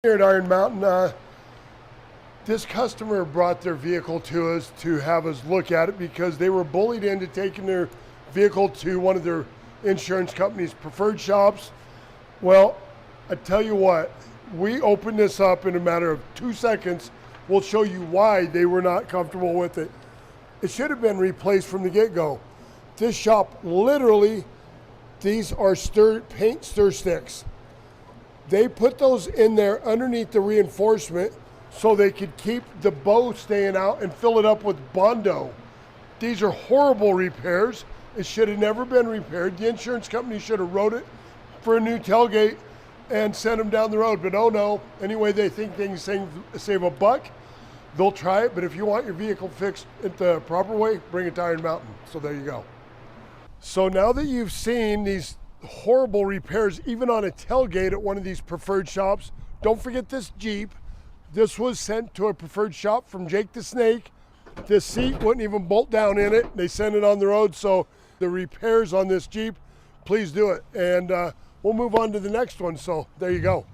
Here at Iron Mountain, this customer brought their vehicle to us to have us look at it because they were bullied into taking their vehicle to one of their insurance company's preferred shops. Well, I tell you what, we opened this up in a matter of 2 seconds. We'll show you why they were not comfortable with it. It should have been replaced from the get-go. This shop, literally, these are paint stir sticks. They put those in there underneath the reinforcement so they could keep the bow staying out and fill it up with Bondo. These are horrible repairs. It should have never been repaired. The insurance company should have wrote it for a new tailgate and sent them down the road, but oh no. Anyway, they think they can save a buck. They'll try it, but if you want your vehicle fixed it the proper way, bring it to Iron Mountain. So there you go. So now that you've seen these horrible repairs, even on a tailgate at one of these preferred shops, don't forget this Jeep. This was sent to a preferred shop from Jake the Snake. This seat wouldn't even bolt down in it. They sent it on the road. So the repairs on this Jeep, please do it. And we'll move on to the next one. So there you go.